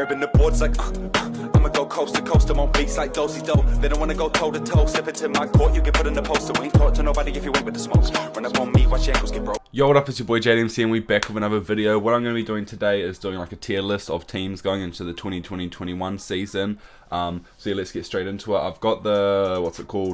Grabbing the boards like, I'ma go coast to coast. I'm on beats like do-si-do. They don't wanna go toe to toe. Step into my court, you get put in the poster. We ain't talk to nobody if you ain't with the smoke. Run up on me, watch your ankles get broke. Yo, what up, it's your boy JDMC and we're back with another video. What I'm going to be doing today is doing like a tier list of teams going into the 2020-21 season. So yeah, let's get straight into it. I've got the,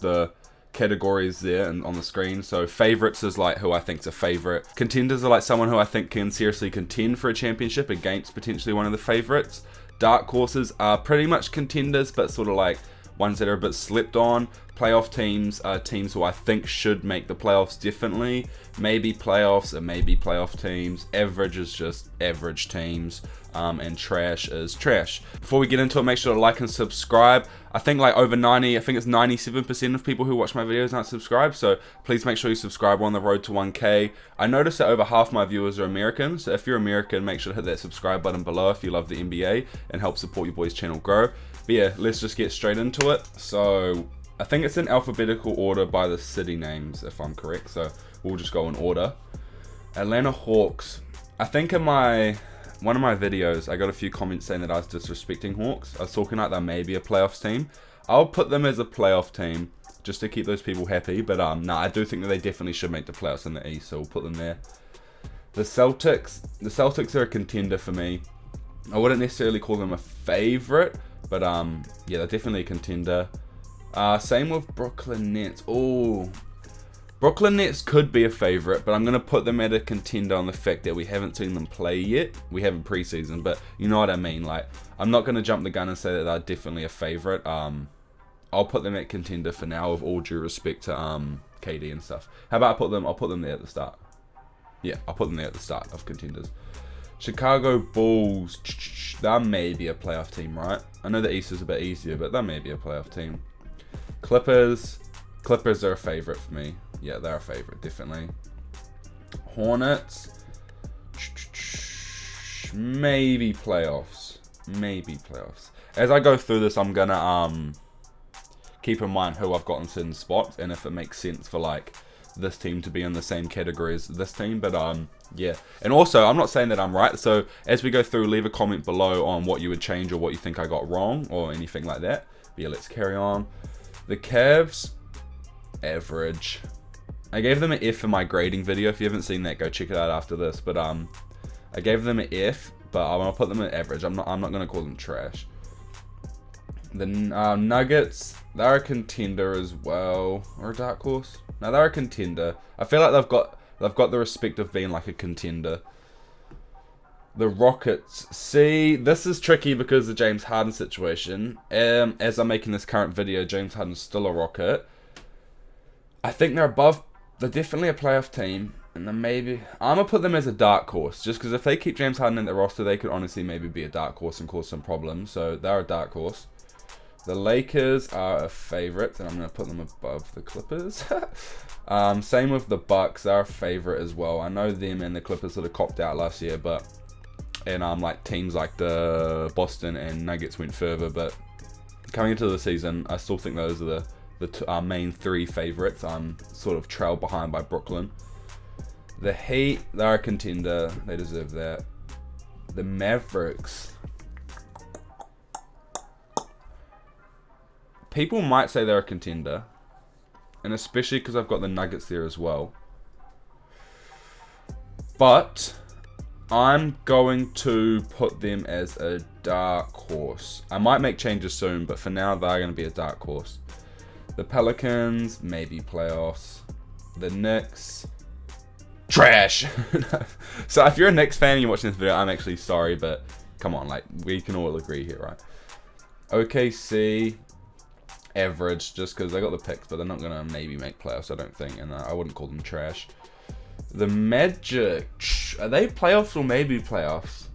the categories there and on the screen. So favorites is like who I think's a favorite. Contenders are like someone who I think can seriously contend for a championship against potentially one of the favorites. Dark horses are pretty much contenders, but sort of like ones that are a bit slept on. Playoff teams are teams who I think should make the playoffs definitely. Maybe playoffs and maybe playoff teams. Average is just average teams. And trash is trash. Before we get into it, make sure to like and subscribe. I think like over 97% of people who watch my videos aren't subscribed, so please make sure you subscribe. We're on the road to 1K. I noticed that over half my viewers are American, so if you're American, make sure to hit that subscribe button below if you love the NBA and help support your boys' channel grow. But yeah, let's just get straight into it. So I think it's in alphabetical order by the city names, if I'm correct, so we'll just go in order. Atlanta Hawks. I think in one of my videos, I got a few comments saying that I was disrespecting Hawks. I was talking like they may be a playoffs team. I'll put them as a playoff team just to keep those people happy. But nah, I do think that they definitely should make the playoffs in the East, so we'll put them there. The Celtics are a contender for me. I wouldn't necessarily call them a favorite, but yeah, they're definitely a contender. Same with Brooklyn Nets. Oh, Brooklyn Nets could be a favorite, but I'm going to put them at a contender on the fact that we haven't seen them play yet. We haven't preseason, but you know what I mean. Like, I'm not going to jump the gun and say that they're definitely a favorite. I'll put them at contender for now, with all due respect to KD and stuff. How about I'll put them there at the start. Yeah, I'll put them there at the start of contenders. Chicago Bulls, that may be a playoff team, right? I know the East is a bit easier, but that may be a playoff team. Clippers are a favorite for me. Yeah, they're a favorite, definitely. Hornets, maybe playoffs. Maybe playoffs. As I go through this, I'm gonna keep in mind who I've got in certain spots and if it makes sense for like this team to be in the same category as this team. But yeah. And also, I'm not saying that I'm right. So as we go through, leave a comment below on what you would change or what you think I got wrong or anything like that. But yeah, let's carry on. The Cavs, average. I gave them an F in my grading video. If you haven't seen that, go check it out after this. But I gave them an F, but I'm gonna put them at average. I'm not gonna call them trash. The Nuggets, they're a contender as well, or a dark horse. No, they're a contender. I feel like they've got the respect of being like a contender. The Rockets. See, this is tricky because of the James Harden situation. As I'm making this current video, James Harden's still a Rocket. I think they're definitely a playoff team, and then maybe I'm gonna put them as a dark horse, just because if they keep James Harden in their roster, they could honestly maybe be a dark horse and cause some problems. So they're a dark horse. The Lakers are a favorite, and I'm gonna put them above the Clippers. Same with the Bucks, they're a favorite as well. I know them and the Clippers sort of copped out last year, and like teams like the Boston and Nuggets went further, but coming into the season, I still think those are the main three favorites. I'm sort of trailed behind by Brooklyn. The Heat, they're a contender. They deserve that. The Mavericks. People might say they're a contender, and especially because I've got the Nuggets there as well. But I'm going to put them as a dark horse. I might make changes soon, but for now, they're going to be a dark horse. The Pelicans, maybe playoffs. The Knicks, trash. So if you're a Knicks fan and you're watching this video, I'm actually sorry, but come on, like, we can all agree here, right? OKC, average, just because they got the picks, but they're not going to maybe make playoffs, I don't think, and I wouldn't call them trash. The Magic, are they playoffs or maybe playoffs?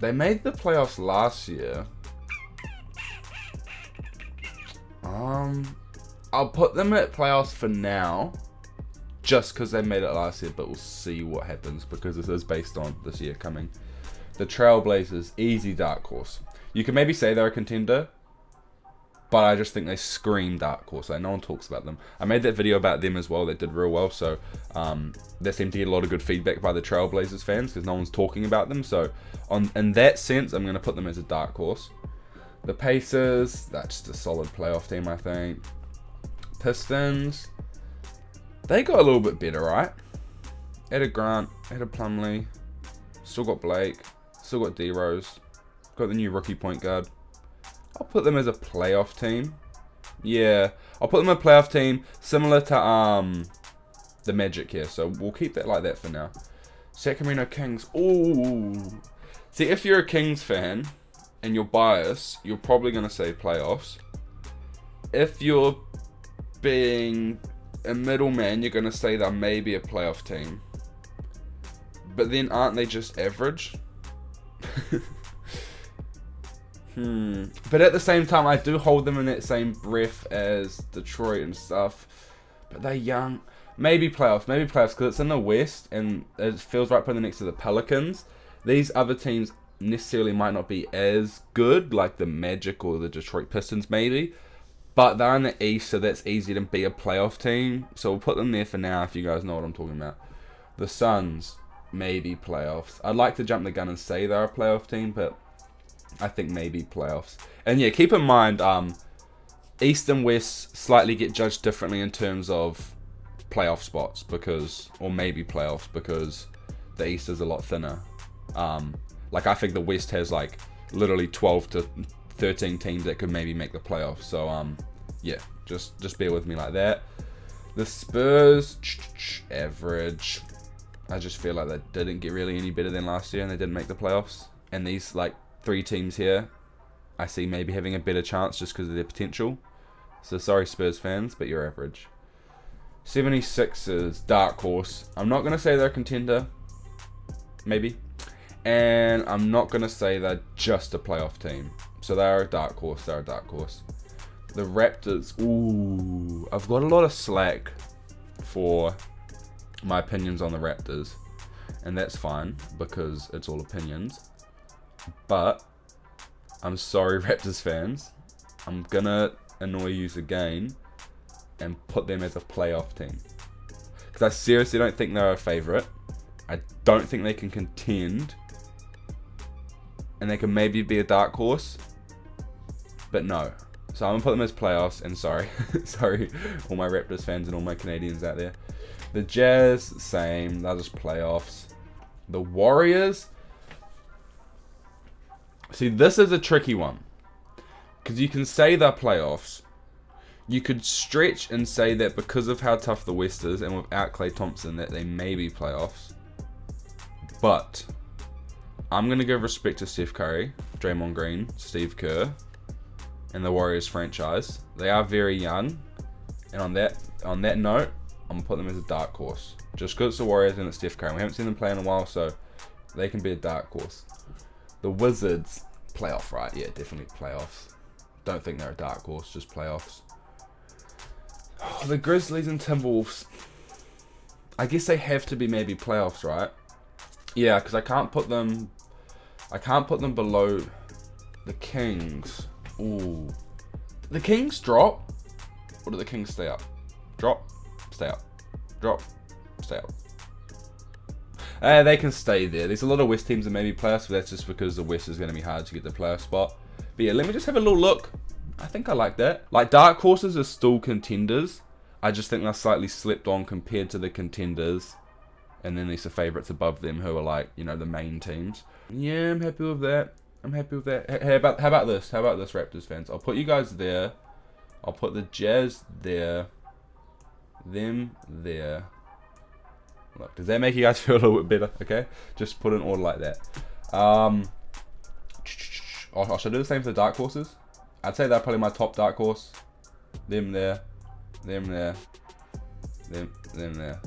They made the playoffs last year. I'll put them at playoffs for now, just because they made it last year, but we'll see what happens, because this is based on this year coming. The Trailblazers, easy dark horse. You can maybe say they're a contender, but I just think they scream dark horse. Like, no one talks about them. I made that video about them as well. That did real well. So they seem to get a lot of good feedback by the Trailblazers fans because no one's talking about them. So in that sense, I'm going to put them as a dark horse. The Pacers, that's just a solid playoff team, I think. Pistons, they got a little bit better, right? Added Grant, added Plumlee, still got Blake, still got D-Rose, got the new rookie point guard. I'll put them as a playoff team. Yeah, I'll put them a playoff team similar to the Magic here. So we'll keep that like that for now. Sacramento Kings. Ooh. See, if you're a Kings fan and you're biased, you're probably going to say playoffs. If you're being a middleman, you're going to say they're maybe a playoff team. But then aren't they just average? But at the same time, I do hold them in that same breath as Detroit and stuff. But they're young. Maybe playoffs because it's in the West and it feels right putting them next to the Pelicans. These other teams necessarily might not be as good, like the Magic or the Detroit Pistons maybe. But they're in the East, so that's easy to be a playoff team. So we'll put them there for now if you guys know what I'm talking about. The Suns, maybe playoffs. I'd like to jump the gun and say they're a playoff team, but I think maybe playoffs. And yeah, keep in mind, East and West slightly get judged differently in terms of playoff spots because, or maybe playoffs because the East is a lot thinner. Like I think the West has like literally 12 to 13 teams that could maybe make the playoffs. So yeah, just bear with me like that. The Spurs, average. I just feel like they didn't get really any better than last year and they didn't make the playoffs. And these like 3 teams here, I see maybe having a better chance just because of their potential. So sorry Spurs fans, but you're average. 76ers, dark horse. I'm not going to say they're a contender. Maybe. And I'm not going to say they're just a playoff team. So they're a dark horse. They're a dark horse. The Raptors. Ooh. I've got a lot of slack for my opinions on the Raptors. And that's fine because it's all opinions. But I'm sorry Raptors fans. I'm going to annoy you again and put them as a playoff team. Because I seriously don't think they're a favourite. I don't think they can contend. And they can maybe be a dark horse. But no. So I'm going to put them as playoffs. And sorry. Sorry all my Raptors fans and all my Canadians out there. The Jazz, same. They're just playoffs. The Warriors. See, this is a tricky one. Because you can say they're playoffs. You could stretch and say that because of how tough the West is and without Klay Thompson that they may be playoffs. But I'm going to give respect to Steph Curry, Draymond Green, Steve Kerr, and the Warriors franchise. They are very young. And on that note, I'm going to put them as a dark horse. Just because it's the Warriors and it's Steph Curry. We haven't seen them play in a while, so they can be a dark horse. The Wizards, playoff, right? Yeah, definitely playoffs. Don't think they're a dark horse, just playoffs. Oh, the Grizzlies and Timberwolves. I guess they have to be maybe playoffs, right? Yeah, because I can't put them below the Kings. Ooh. Do the Kings drop? Or do the Kings stay up? Drop, stay up. Drop, stay up. They can stay there. There's a lot of West teams that maybe playoffs, but that's just because the West is going to be hard to get the playoff spot. But yeah, let me just have a little look. I think I like that. Like, dark horses are still contenders. I just think they're slightly slept on compared to the contenders. And then there's the favourites above them who are like, you know, the main teams. Yeah, I'm happy with that. I'm happy with that. How about this? How about this, Raptors fans? I'll put you guys there. I'll put the Jazz there. Them there. Look, does that make you guys feel a little bit better? Okay, just put an order like that. Should I do the same for the dark horses? I'd say they're probably my top dark horse. Them there, them there, them there.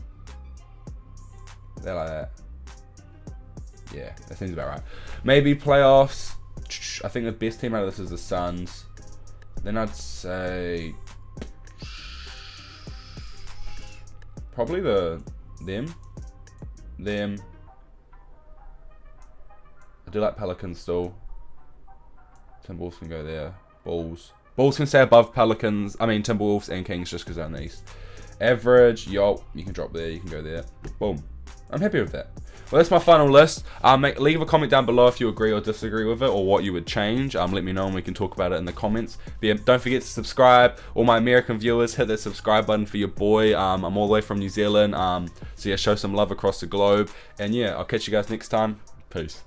They're like that. Yeah, that seems about right. Maybe playoffs. I think the best team out of this is the Suns. Then I'd say probably them. I do like Pelicans still. Timberwolves can go there. Bulls. Bulls can stay above Pelicans, Timberwolves and Kings just because they're in the East. Average, yo, you can drop there, you can go there. Boom. I'm happy with that. Well, that's my final list. Leave a comment down below if you agree or disagree with it, or what you would change. Let me know and we can talk about it in the comments. But yeah, don't forget to subscribe. All my American viewers, hit that subscribe button for your boy. I'm all the way from New Zealand. So yeah, show some love across the globe. And yeah, I'll catch you guys next time. Peace.